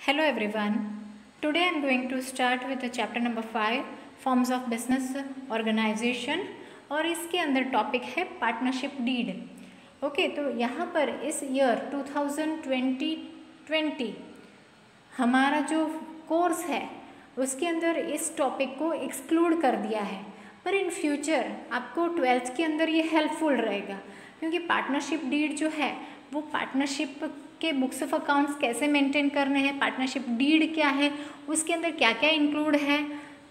Hello everyone. Today I am going to start with the chapter number 5 forms of business organization और इसके अंदर topic है partnership deed. Okay, तो यहाँ पर इस ईयर 2020 हमारा जो कोर्स है उसके अंदर इस टॉपिक को एक्सक्लूड कर दिया है, पर इन फ्यूचर आपको 12th के अंदर ये हेल्पफुल रहेगा क्योंकि पार्टनरशिप डीड जो है वो पार्टनरशिप के बुक्स ऑफ अकाउंट्स कैसे मेंटेन करने हैं, पार्टनरशिप डीड क्या है, उसके अंदर क्या क्या इंक्लूड है,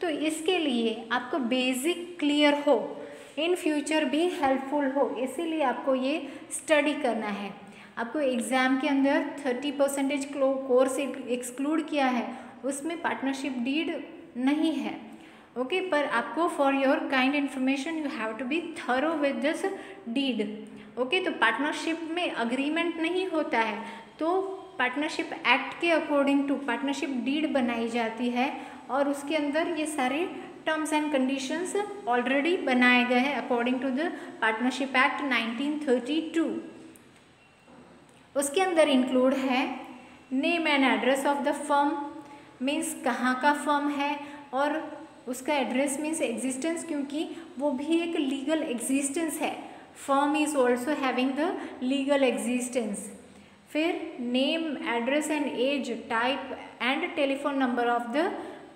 तो इसके लिए आपको बेसिक क्लियर हो, इन फ्यूचर भी हेल्पफुल हो, इसीलिए आपको ये स्टडी करना है। आपको एग्ज़ाम के अंदर 30% कोर्स एक्सक्लूड किया है, उसमें पार्टनरशिप डीड नहीं है। ओके, पर आपको for your kind information you have to be thorough with this deed. Okay, तो पार्टनरशिप में अग्रीमेंट नहीं होता है, तो पार्टनरशिप एक्ट के अकॉर्डिंग टू पार्टनरशिप डीड बनाई जाती है और उसके अंदर ये सारे टर्म्स एंड कंडीशंस ऑलरेडी बनाए गए हैं according to the partnership act 1932। उसके अंदर इंक्लूड है name and address of the firm, means कहाँ का फर्म है, और उसका एड्रेस मीन्स एग्जिस्टेंस, क्योंकि वो भी एक लीगल एग्जिस्टेंस है। Firm is also having the legal existence. फिर name, address and age, type and telephone number of the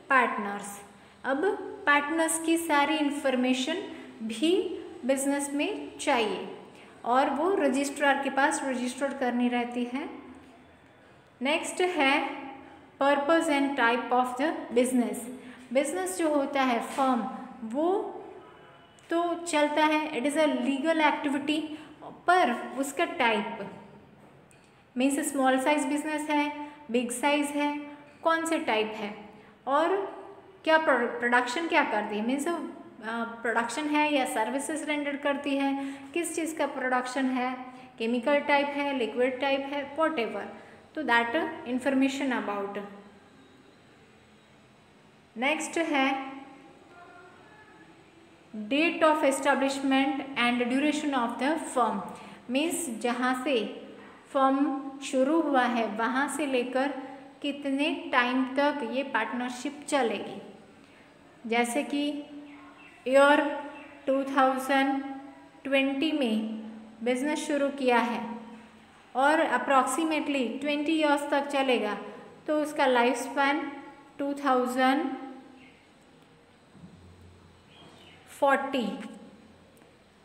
partners. अब पार्टनर्स की सारी इंफॉर्मेशन भी बिजनेस में चाहिए और वो रजिस्ट्रार के पास रजिस्टर करनी रहती है। नेक्स्ट है purpose and type of the business. Business जो होता है फर्म, वो तो चलता है, it is a legal activity, पर उसका type means small size business है, बिग साइज है, कौन से टाइप है, और क्या प्रोडक्शन क्या करती है, मीन्स प्रोडक्शन है या सर्विसेज रेंडर करती है, किस चीज़ का प्रोडक्शन है, केमिकल टाइप है, लिक्विड टाइप है, व्हाटएवर, तो दैट इंफॉर्मेशन अबाउट। नेक्स्ट है date of establishment and duration of the firm, means जहाँ से फर्म शुरू हुआ है वहाँ से लेकर कितने टाइम तक ये पार्टनरशिप चलेगी। जैसे कि ईयर 2020 में बिजनेस शुरू किया है और अप्रॉक्सीमेटली 20 ईयर्स तक चलेगा, तो उसका लाइफ स्पैन 2040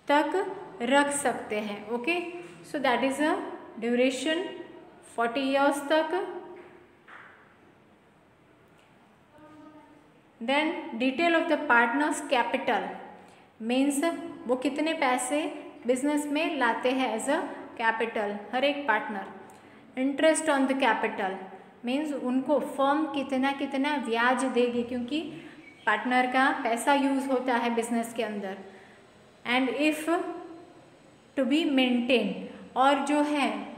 तक रख सकते हैं। Okay, so that is a duration 40 years तक। Then detail of the partners capital, means वो कितने पैसे बिजनेस में लाते हैं एज अ कैपिटल, हर एक partner. Interest on the capital, means उनको फर्म कितना कितना ब्याज देगी, क्योंकि पार्टनर का पैसा यूज़ होता है बिजनेस के अंदर। And if two be maintain, और जो है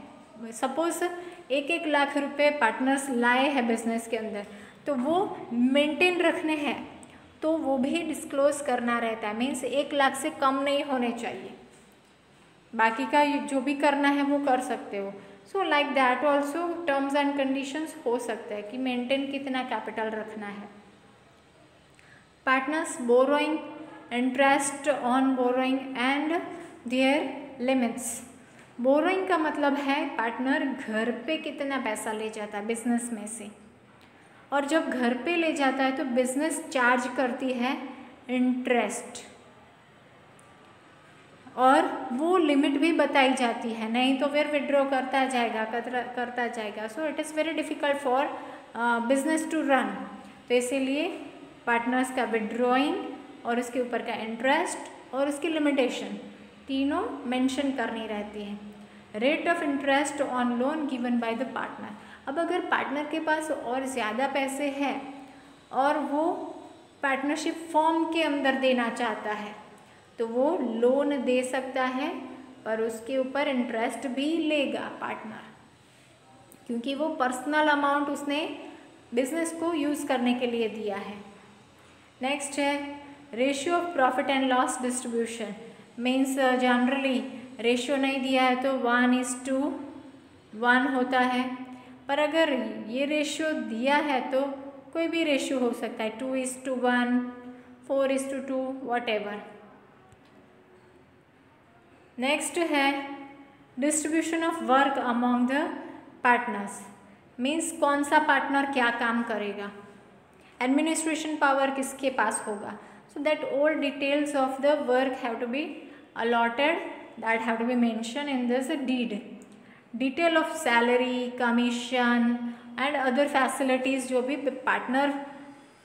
सपोज 1-1 लाख रुपए पार्टनर्स लाए हैं बिजनेस के अंदर, तो वो मेंटेन रखने हैं, तो वो भी डिस्क्लोज करना रहता है, मीन्स 1 लाख से कम नहीं होने चाहिए, बाकी का जो भी करना है वो कर सकते हो। So like that also terms and conditions हो सकता है कि मेंटेन कितना कैपिटल रखना है। Partners borrowing, interest on borrowing and there limits. Borrowing का मतलब है पार्टनर घर पे कितना पैसा ले जाता है बिजनेस में से, और जब घर पे ले जाता है तो बिजनेस चार्ज करती है इंटरेस्ट, और वो लिमिट भी बताई जाती है, नहीं तो फिर विड्रॉ करता जाएगा। So it is very difficult for business to run. तो इसीलिए पार्टनर्स का विड्रॉइंग और उसके ऊपर का इंटरेस्ट और उसकी लिमिटेशन तीनों मेंशन करनी रहती है। Rate of interest on loan given by the partner. अब अगर पार्टनर के पास और ज़्यादा पैसे हैं और वो पार्टनरशिप फॉर्म के अंदर देना चाहता है, तो वो लोन दे सकता है, पर उसके ऊपर इंटरेस्ट भी लेगा पार्टनर, क्योंकि वो पर्सनल अमाउंट उसने बिजनेस को यूज़ करने के लिए दिया है। नेक्स्ट है ratio of profit and loss distribution, means generally ratio नहीं दिया है तो 1:1 होता है, पर अगर ये रेशियो दिया है तो कोई भी रेशियो हो सकता है, 2:1, 4:2, वॉटेवर। नेक्स्ट है distribution of work among the partners, means कौन सा पार्टनर क्या काम करेगा, एडमिनिस्ट्रेशन पावर किसके पास होगा। So that all details of the work have to be allotted, that have to be mentioned in this deed. Detail of salary, commission and other facilities जो भी पार्टनर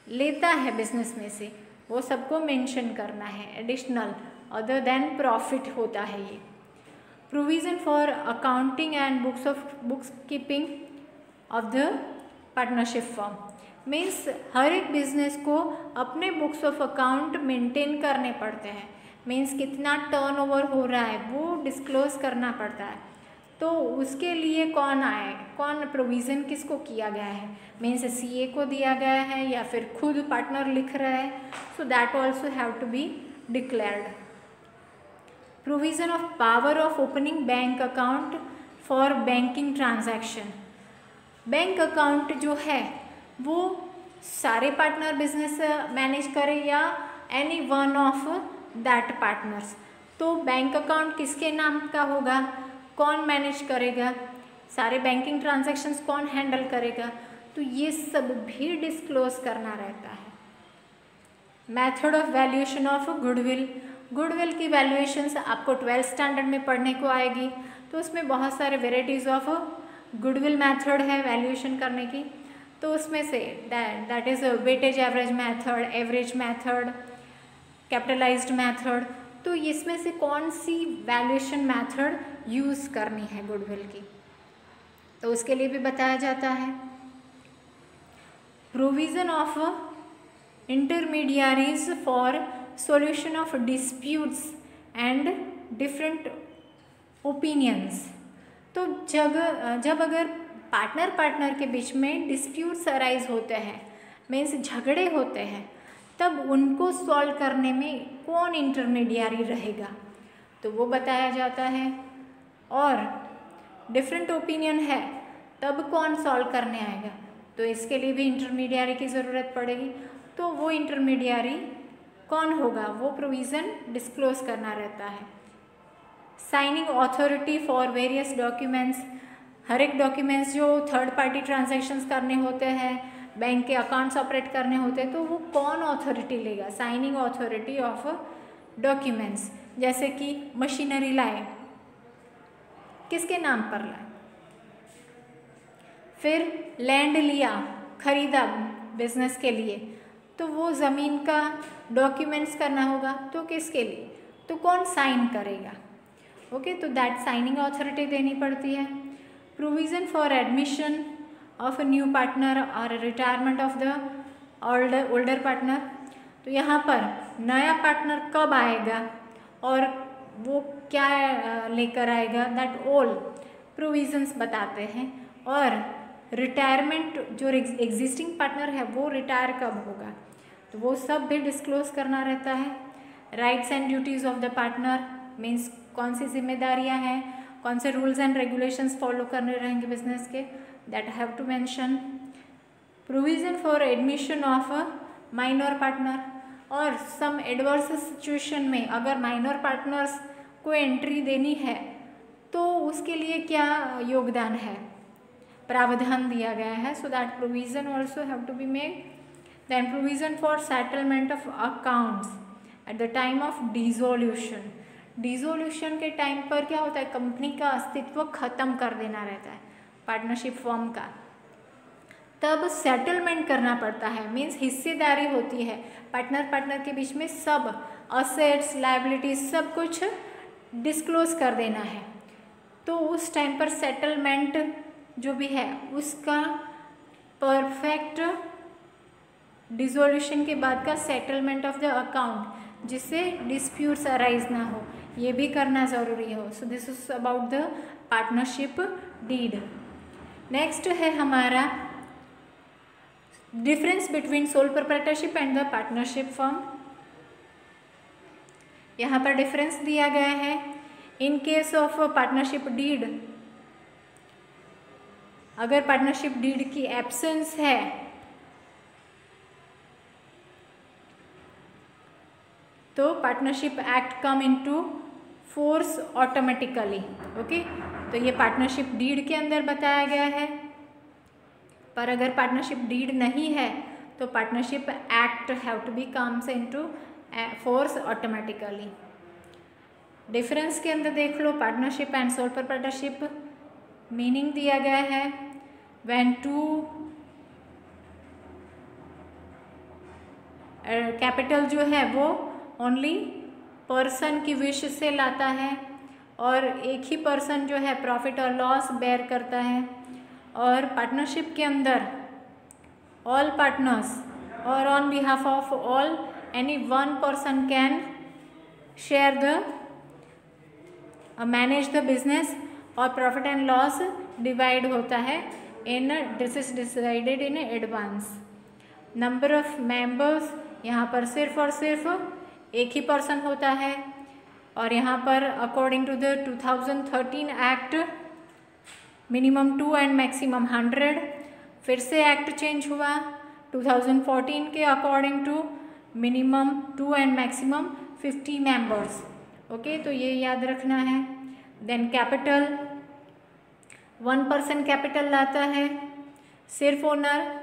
लेता है बिजनेस में से, वो सबको मेंशन करना है एडिशनल, अदर देन प्रॉफिट होता है ये। Provision for accounting and books keeping of the partnership firm, means हर एक बिजनेस को अपने बुक्स ऑफ अकाउंट मेंटेन करने पड़ते हैं, मीन्स कितना टर्नओवर हो रहा है वो डिस्क्लोज करना पड़ता है। तो उसके लिए कौन प्रोविज़न किसको किया गया है, मीन्स सीए को दिया गया है या फिर खुद पार्टनर लिख रहा है, so that also have to be declared. Provision of power of opening bank account for banking transaction, bank account जो है वो सारे पार्टनर बिजनेस मैनेज करे या any one of that partners. तो बैंक अकाउंट किसके नाम का होगा, कौन मैनेज करेगा, सारे बैंकिंग ट्रांजैक्शंस कौन हैंडल करेगा, तो ये सब भी डिस्क्लोज करना रहता है। Method of valuation of goodwill, goodwill की वैल्यूएशंस आपको 12th स्टैंडर्ड में पढ़ने को आएगी, तो उसमें बहुत सारे वेराइटीज़ ऑफ गुडविल मेथड है वैल्यूएशन करने की। तो उसमें say that is weightage average method, average method, capitalised method, तो इसमें से कौन सी वैल्यूएशन मेथड यूज़ करनी है गुडविल की, तो उसके लिए भी बताया जाता है। Provision of intermediaries for solution of disputes and different opinions, तो जब अगर पार्टनर के बीच में डिस्प्यूट्स अराइज होते हैं, मीन्स झगड़े होते हैं, तब उनको सॉल्व करने में कौन इंटरमीडियरी रहेगा, तो वो बताया जाता है। और डिफरेंट ओपिनियन है तब कौन सॉल्व करने आएगा, तो इसके लिए भी इंटरमीडियरी की ज़रूरत पड़ेगी। तो वो इंटरमीडियरी कौन होगा, वो प्रोविज़न डिस्क्लोज करना रहता है। Signing authority for various documents, हर एक डॉक्यूमेंट्स जो थर्ड पार्टी ट्रांजैक्शंस करने होते हैं, बैंक के अकाउंट्स ऑपरेट करने होते हैं, तो वो कौन अथॉरिटी लेगा, साइनिंग अथॉरिटी ऑफ डॉक्यूमेंट्स। जैसे कि मशीनरी लाए, किसके नाम पर लाए, फिर लैंड लिया, खरीदा बिजनेस के लिए, तो वो ज़मीन का डॉक्यूमेंट्स करना होगा, तो किसके लिए, तो कौन साइन करेगा, ओके, तो दैट साइनिंग अथॉरिटी देनी पड़ती है। Provision for admission of a new partner और retirement of the older partner, तो यहाँ पर नया पार्टनर कब आएगा और वो क्या लेकर आएगा, दैट ऑल प्रोविज़न्स बताते हैं। और रिटायरमेंट, जो एग्जिस्टिंग पार्टनर है वो रिटायर कब होगा, तो वो सब भी डिस्क्लोज करना रहता है। Rights and duties of the partner, means कौन सी जिम्मेदारियाँ हैं, कौन से रूल्स एंड रेगुलेशंस फॉलो करने रहेंगे बिजनेस के, that have to mention. Provision for admission of minor partner, और सम एडवर्स सिचुएशन में अगर माइनर पार्टनर्स को एंट्री देनी है तो उसके लिए क्या योगदान है, प्रावधान दिया गया है, so that provision also have to be made. Then provision for settlement of accounts at the time of dissolution, dissolution के टाइम पर क्या होता है, कंपनी का अस्तित्व खत्म कर देना रहता है पार्टनरशिप फॉर्म का, तब सेटलमेंट करना पड़ता है, मीन्स हिस्सेदारी होती है पार्टनर के बीच में, सब असेट्स लायबिलिटीज सब कुछ डिस्क्लोज कर देना है। तो उस टाइम पर सेटलमेंट जो भी है उसका परफेक्ट डिसोल्यूशन के बाद का सेटलमेंट ऑफ द अकाउंट, जिससे डिस्प्यूट्स अराइज ना हो, ये भी करना ज़रूरी हो। So this is about the partnership deed. Next है हमारा difference between sole proprietorship and the partnership firm. यहाँ पर डिफरेंस दिया गया है। In case of partnership deed, अगर पार्टनरशिप डीड की एब्सेंस है तो partnership act come into force automatically. Okay, तो ये पार्टनरशिप डीड के अंदर बताया गया है। पर अगर पार्टनरशिप डीड नहीं है तो partnership act have to be comes into force automatically. Difference के अंदर देख लो, partnership and sole proprietorship meaning दिया गया है। व्हेन टू कैपिटल जो है वो ओनली पर्सन की विश से लाता है और एक ही पर्सन जो है प्रॉफिट और लॉस बेयर करता है। और पार्टनरशिप के अंदर ऑल पार्टनर्स और on behalf of all any one person can share the manage the business और प्रॉफिट एंड लॉस डिवाइड होता है in this is decided in advance. Number of members यहाँ पर सिर्फ और सिर्फ एक ही पर्सन होता है और यहाँ पर according to the 2013 act minimum 2 and maximum 100। फिर से एक्ट चेंज हुआ 2014 के according to minimum 2 and maximum 50 members. Okay, तो ये याद रखना है। देन कैपिटल, 1 पर्सन कैपिटल लाता है सिर्फ ओनर,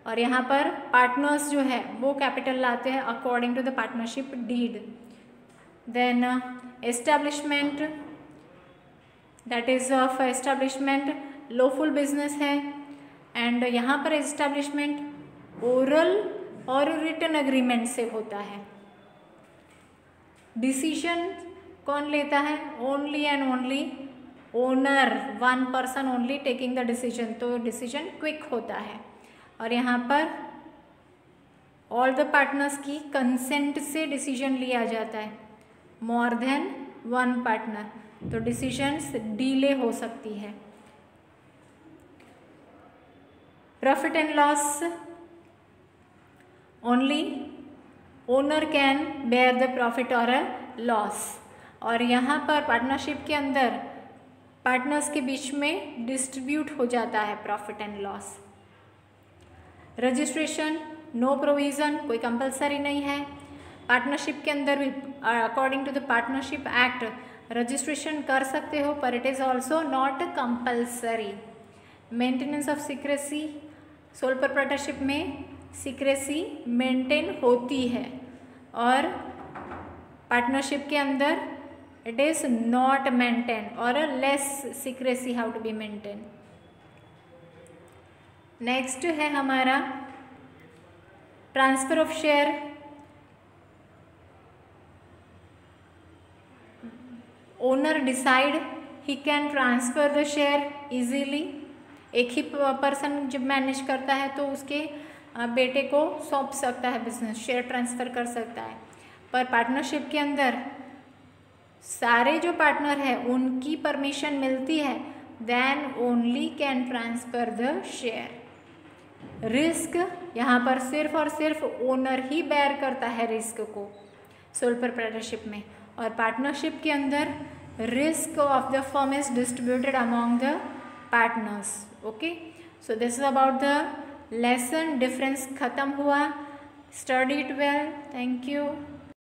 और यहाँ पर पार्टनर्स जो है वो कैपिटल लाते हैं according to the partnership deed. Then establishment, that is of establishment lawful business है एंड यहाँ पर एस्टैब्लिशमेंट ओरल और रिटन एग्रीमेंट से होता है। डिसीजन कौन लेता है? Only and only owner, 1 person only taking the decision, तो डिसीजन क्विक होता है। और यहाँ पर ऑल द पार्टनर्स की कंसेंट से डिसीजन लिया जाता है, मोर देन 1 पार्टनर, तो डिसीजंस डीले हो सकती है। Profit and loss, only owner can bear the profit और अ लॉस, और यहाँ पर पार्टनरशिप के अंदर पार्टनर्स के बीच में डिस्ट्रीब्यूट हो जाता है profit and loss. Registration, no provision, कोई कंपलसरी नहीं है। पार्टनरशिप के अंदर भी according to the partnership act registration कर सकते हो, पर it is also not compulsory. Maintenance of secrecy, sole proprietorship में सीक्रेसी मेंटेन होती है और पार्टनरशिप के अंदर इट इज़ नॉट मेंटेन और less secrecy how to be maintain. Next है हमारा transfer of share. Owner decide ही can transfer the share easily. एक ही पर्सन जब मैनेज करता है तो उसके बेटे को सौंप सकता है बिजनेस, शेयर ट्रांसफ़र कर सकता है। पर पार्टनरशिप के अंदर सारे जो पार्टनर हैं उनकी परमिशन मिलती है, then only can transfer the share. Risk यहाँ पर सिर्फ और सिर्फ ओनर ही बेयर करता है रिस्क को सोल प्रोप्राइटरशिप में, और पार्टनरशिप के अंदर risk of the firm is distributed among the partners. Okay, so this is about the lesson. Difference खत्म हुआ। Study it well. Thank you.